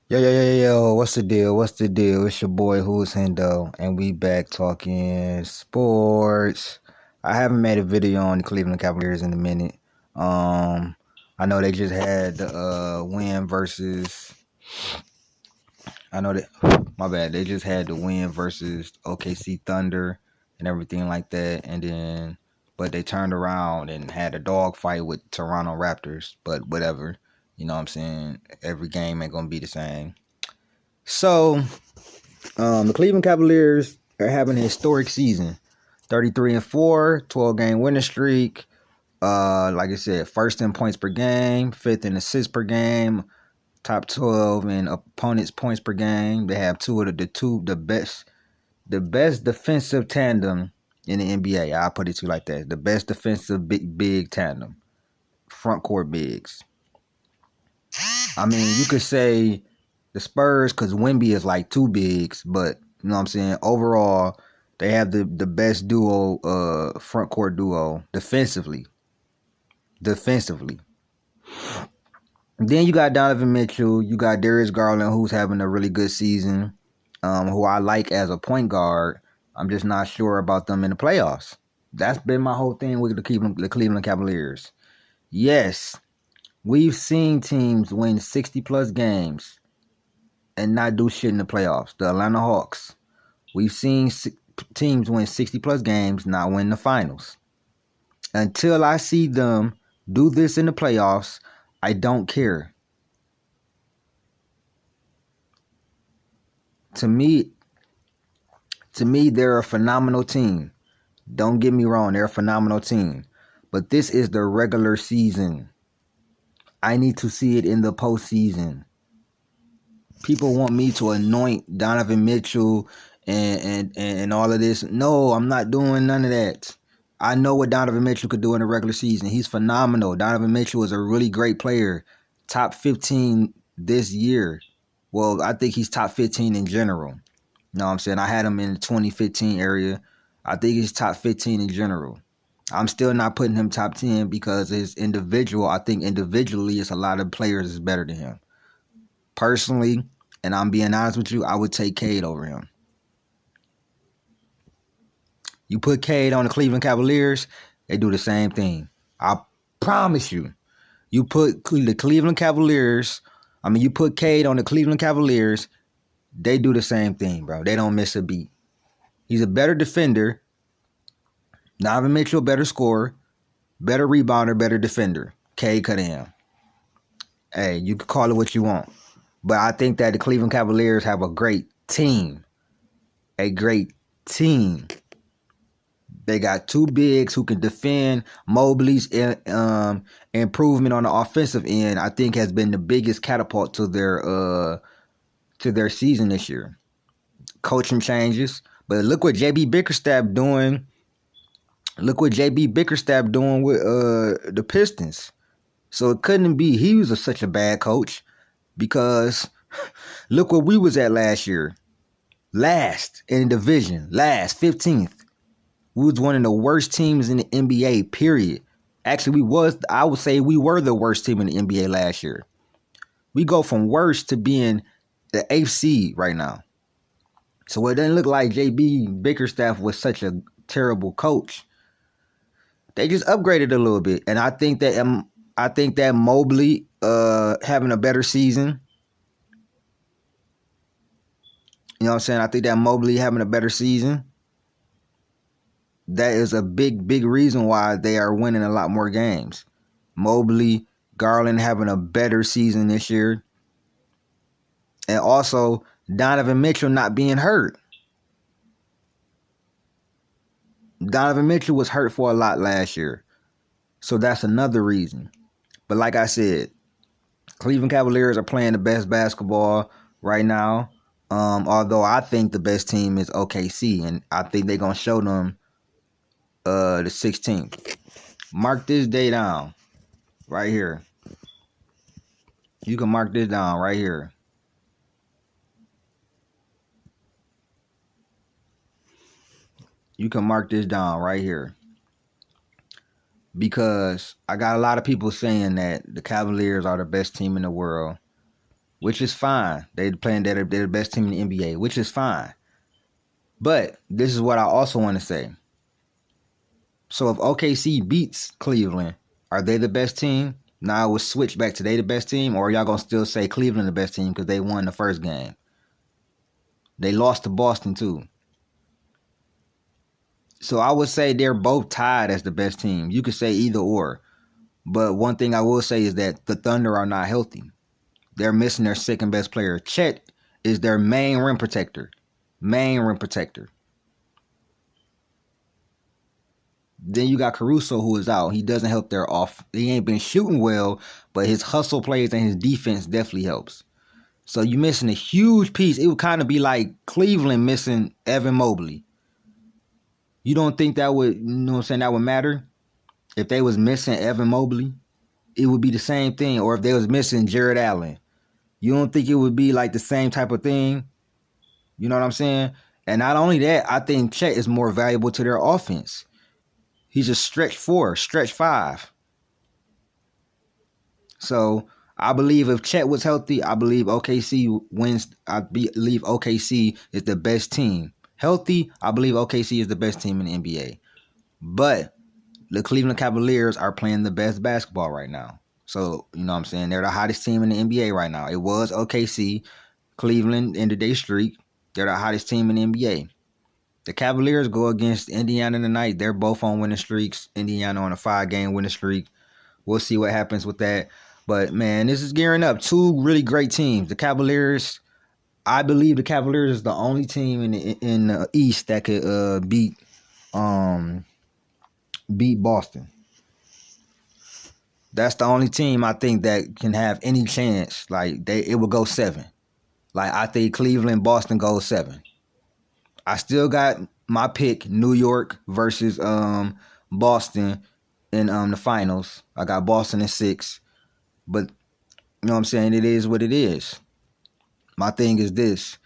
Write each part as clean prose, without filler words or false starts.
Yo, what's the deal? What's the deal? It's your boy Who's Hendo, and we back talking sports. I haven't made a video on the Cleveland Cavaliers in a minute. I know they just had the win versus. I know that. My bad. They just had the win versus OKC Thunder and everything like that, and then but they turned around and had a dogfight with Toronto Raptors. But whatever, you know what I'm saying. Every game ain't gonna be the same. So, the Cleveland Cavaliers are having a historic season. 33-4, 12-game winning streak. Like I said, first in points per game, fifth in assists per game, top 12 in opponents' points per game. They have the best defensive tandem in the NBA. I'll put it to you like that. The best defensive big tandem. Front court bigs. I mean, you could say the Spurs because Wemby is like two bigs, but you know what I'm saying? Overall, they have the best duo, front court duo defensively. Defensively. Then you got Donovan Mitchell, you got Darius Garland, who's having a really good season, who I like as a point guard. I'm just not sure about them in the playoffs. That's been my whole thing with the Cleveland Cavaliers. Yes, we've seen teams win 60-plus games and not do shit in the playoffs. The Atlanta Hawks. We've seen teams win 60-plus games, not win the finals. Until I see them do this in the playoffs, I don't care. To me, they're a phenomenal team. Don't get me wrong, they're a phenomenal team. But this is the regular season. I need to see it in the postseason. People want me to anoint Donovan Mitchell and all of this. No, I'm not doing none of that. I know what Donovan Mitchell could do in the regular season. He's phenomenal. Donovan Mitchell is a really great player. Top 15 this year. Well, I think he's top 15 in general. You know what I'm saying? I had him in the 2015 area. I think he's top 15 in general. I'm still not putting him top 10 because his individual, I think individually, it's a lot of players is better than him. Personally, and I'm being honest with you, I would take Cade over him. You put Cade on the Cleveland Cavaliers, they do the same thing. I promise you. You put the Cleveland Cavaliers, you put Cade on the Cleveland Cavaliers, they do the same thing, bro. They don't miss a beat. He's a better defender. Donovan Mitchell, better scorer, better rebounder, better defender. Cade Cunningham. Hey, you can call it what you want. But I think that the Cleveland Cavaliers have a great team. A great team. They got two bigs who can defend. Mobley's improvement on the offensive end, I think, has been the biggest catapult to their season this year. Coaching changes, but look what JB Bickerstaff doing. Look what JB Bickerstaff doing with the Pistons. So it couldn't be he was such a bad coach because look where we was at last year. Last in the division, last 15th. We was one of the worst teams in the NBA, period. Actually, I would say we were the worst team in the NBA last year. We go from worst to being the 8th seed right now. So it doesn't look like JB Bickerstaff was such a terrible coach. They just upgraded a little bit. And I think that Mobley having a better season. You know what I'm saying? I think that Mobley having a better season. That is a big reason why they are winning a lot more games. Mobley, Garland having a better season this year. And also Donovan Mitchell not being hurt. Donovan Mitchell was hurt for a lot last year. So that's another reason. But like I said, Cleveland Cavaliers are playing the best basketball right now. Although I think the best team is OKC. And I think they're going to show them the 16th. Mark this day down right here. You can mark this down right here. You can mark this down right here. Because I got a lot of people saying that the Cavaliers are the best team in the world. which is fine. They're the best team in the NBA, which is fine. But this is what I also want to say. So if OKC beats Cleveland, are they the best team? Now we'll switch back to they the best team, or are y'all gonna still say Cleveland the best team because they won the first game? They lost to Boston too. So I would say they're both tied as the best team. You could say either or. But one thing I will say is that the Thunder are not healthy. They're missing their second best player. Chet is their main rim protector. Main rim protector. Then you got Caruso, who is out. He doesn't help their off. He ain't been shooting well, but his hustle plays and his defense definitely helps. So you're missing a huge piece. It would kind of be like Cleveland missing Evan Mobley. You don't think that would, you know what I'm saying, that would matter? If they was missing Evan Mobley, it would be the same thing. Or if they was missing Jared Allen, you don't think it would be like the same type of thing? You know what I'm saying? And not only that, I think Chet is more valuable to their offense. He's a stretch 4, stretch 5. So I believe if Chet was healthy, I believe OKC wins. I believe OKC is the best team. Healthy, I believe OKC is the best team in the NBA. But the Cleveland Cavaliers are playing the best basketball right now. So, you know what I'm saying? They're the hottest team in the NBA right now. It was OKC. Cleveland ended their streak. They're the hottest team in the NBA. The Cavaliers go against Indiana tonight. They're both on winning streaks. Indiana on a 5-game winning streak. We'll see what happens with that. But, man, this is gearing up. 2 really great teams. The Cavaliers, I believe the Cavaliers is the only team in the East that could beat Boston. That's the only team I think that can have any chance. Like, it will go 7. Like, I think Cleveland, Boston goes 7. I still got my pick, New York versus Boston in the finals. I got Boston in 6. But, you know what I'm saying, it is what it is. My thing is this.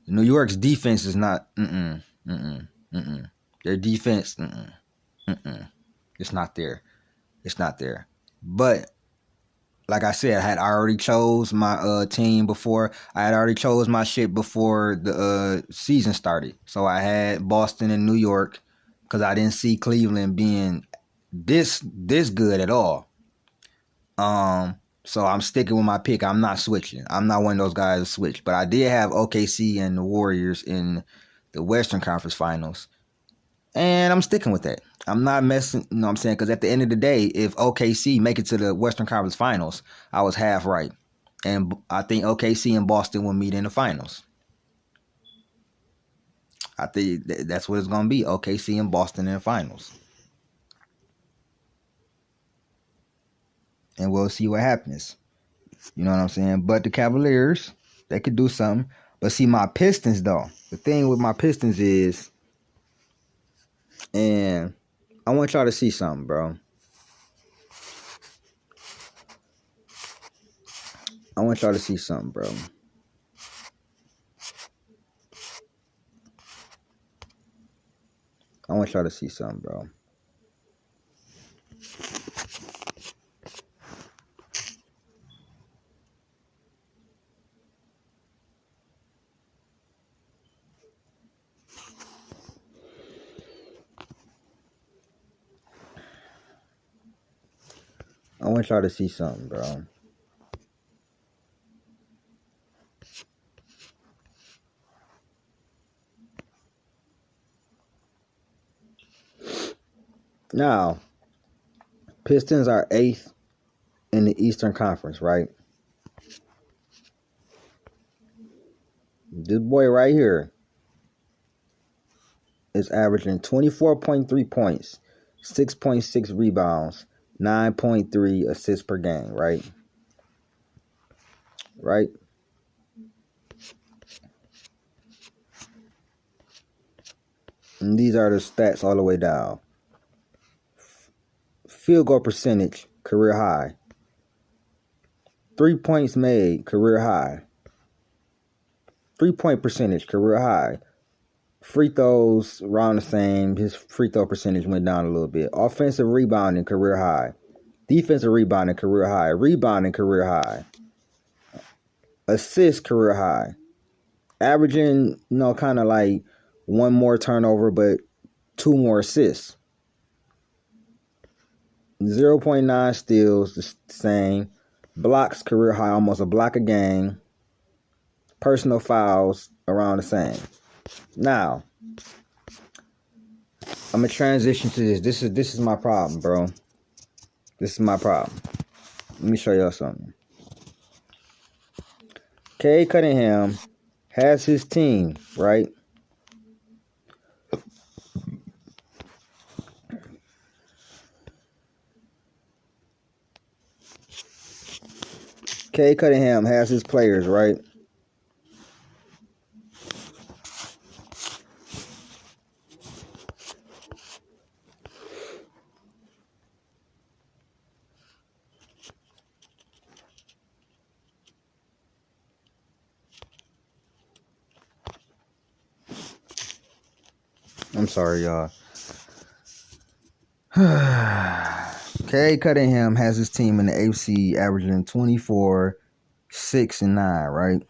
New York's defense is not, Their defense, It's not there. It's not there. But, like I said, I had already chose my team before. I had already chose my shit before the season started. So I had Boston and New York because I didn't see Cleveland being this good at all. So I'm sticking with my pick. I'm not switching. I'm not one of those guys to switch. But I did have OKC and the Warriors in the Western Conference Finals. And I'm sticking with that. I'm not messing, you know what I'm saying? Because at the end of the day, if OKC make it to the Western Conference Finals, I was half right. And I think OKC and Boston will meet in the finals. I think that's what it's going to be, OKC and Boston in the finals. And we'll see what happens. You know what I'm saying? But the Cavaliers, they could do something. But see, my Pistons, though, the thing with my Pistons is, and I want y'all to see something, bro. I want y'all to see something, bro. I want y'all to see something, bro. I want y'all to see something, bro. Now, Pistons are 8th in the Eastern Conference, right? This boy right here is averaging 24.3 points, 6.6 rebounds, 9.3 assists per game, right? Right? And these are the stats all the way down. Field goal percentage, career high. 3 points made, career high. 3-point percentage, career high. Free throws, around the same. His free throw percentage went down a little bit. Offensive rebounding, career high. Defensive rebounding, career high. Rebounding, career high. Assists career high. Averaging, kind of like one more turnover, but two more assists. 0.9 steals, the same. Blocks career high, almost a block a game. Personal fouls around the same. Now, I'm gonna transition to this. This is my problem, bro. This is my problem. Let me show y'all something. Cade Cunningham has his team, right? Cade Cunningham has his players, right? I'm sorry, y'all. Cade Cunningham has his team in the AFC averaging 24, 6, and 9, right?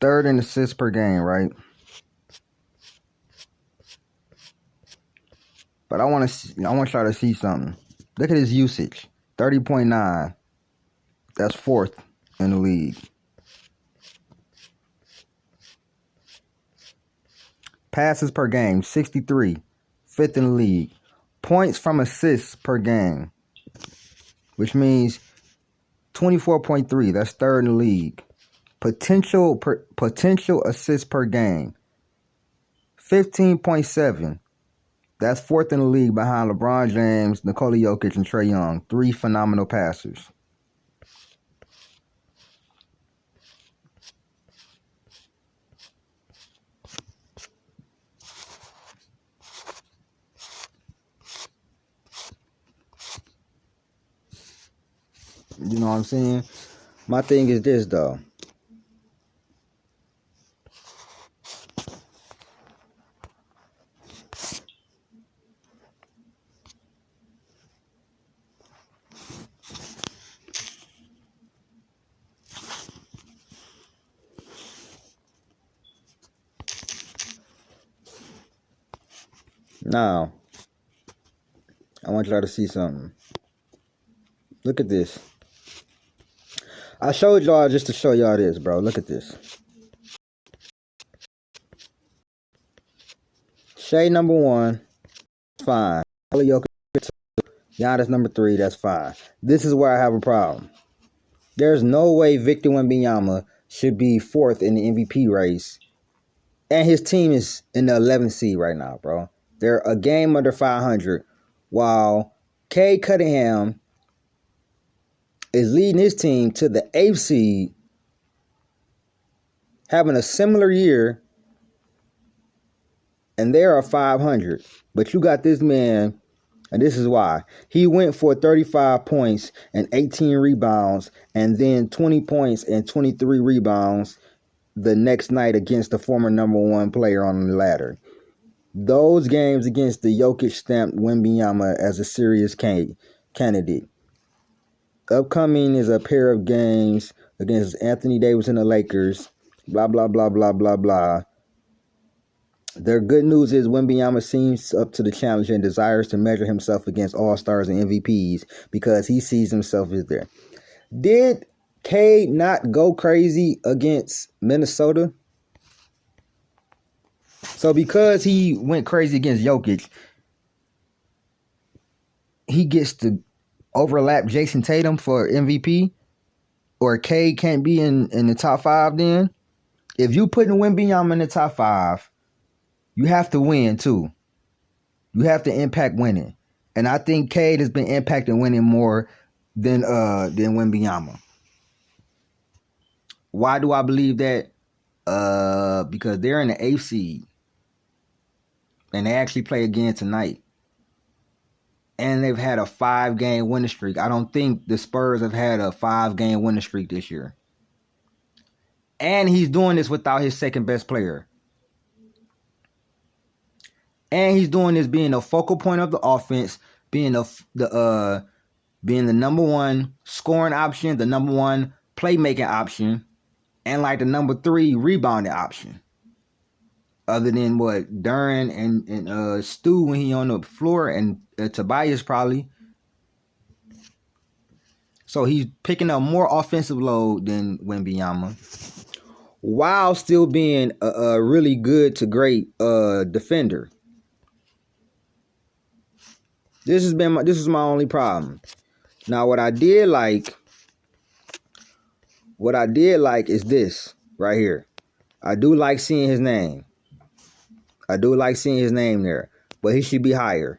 Third in assists per game, right? But I want y'all to see something. Look at his usage. 30.9. That's fourth in the league. Passes per game, 63. Fifth in the league. Points from assists per game, which means 24.3. That's third in the league. Potential assists per game, 15.7. That's fourth in the league behind LeBron James, Nikola Jokic, and Trae Young. Three phenomenal passers. You know what I'm saying? My thing is this, though. Now, I want y'all to see something. Look at this. I showed y'all just to show y'all this, bro. Look at this. Shea number 1, fine. Giannis number 3, that's fine. This is where I have a problem. There's no way Victor Wembanyama should be fourth in the MVP race. And his team is in the 11th seed right now, bro. They're a game under 500. While Cade Cunningham is leading his team to the 8th seed, having a similar year, and they are 500. But you got this man, and this is why. He went for 35 points and 18 rebounds, and then 20 points and 23 rebounds the next night against the former number 1 player on the ladder. Those games against the Jokic stamped Wembanyama as a serious candidate. Upcoming is a pair of games against Anthony Davis and the Lakers. Blah, blah, blah, blah, blah, blah. Their good news is Wembanyama seems up to the challenge and desires to measure himself against all-stars and MVPs because he sees himself as there. Did Cade not go crazy against Minnesota? So because he went crazy against Jokic, he gets to overlap Jason Tatum for MVP? Or Cade can't be in the top 5 then? If you putting Wembanyama in the top 5, you have to win too. You have to impact winning. And I think Cade has been impacting winning more than Wembanyama. Why do I believe that? Because they're in the 8th seed. And they actually play again tonight. And they've had a 5-game winning streak. I don't think the Spurs have had a 5-game winning streak this year. And he's doing this without his second best player. And he's doing this being the focal point of the offense, being being the number one scoring option, the number one playmaking option, and like the number 3 rebounding option. Other than what Duran and Stu when he on the floor, and Tobias probably. So he's picking up more offensive load than Wembanyama, while still being a really good to great defender. This is my only problem. Now what I did like is this right here. I do like seeing his name. There, but he should be higher.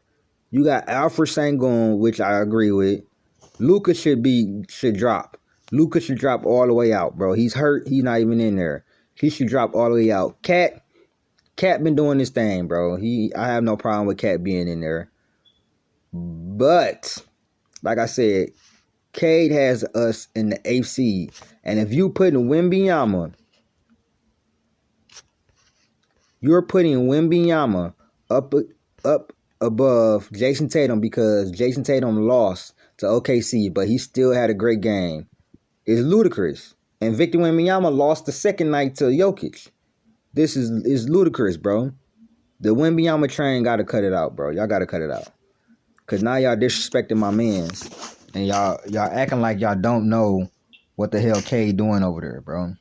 You got Alfred Sengun, which I agree with. Luka should drop. Luka should drop all the way out, bro. He's hurt. He's not even in there. He should drop all the way out. Cat been doing this thing, bro. I have no problem with Cat being in there. But like I said, Cade has us in the 8th seed, and if you put Wembanyama, you're putting Wembanyama up above Jason Tatum, because Jason Tatum lost to OKC, but he still had a great game. It's ludicrous. And Victor Wembanyama lost the second night to Jokic. This is ludicrous, bro. The Wembanyama train got to cut it out, bro. Y'all got to cut it out. Because now y'all disrespecting my mans. And y'all acting like y'all don't know what the hell Cade doing over there, bro.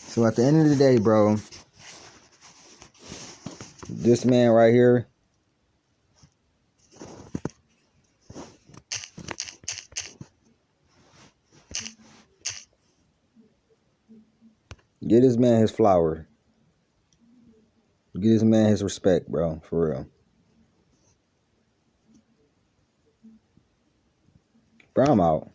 So at the end of the day, bro, this man right here, get this man his flower. Get this man his respect, bro, for real. Bro, I'm out.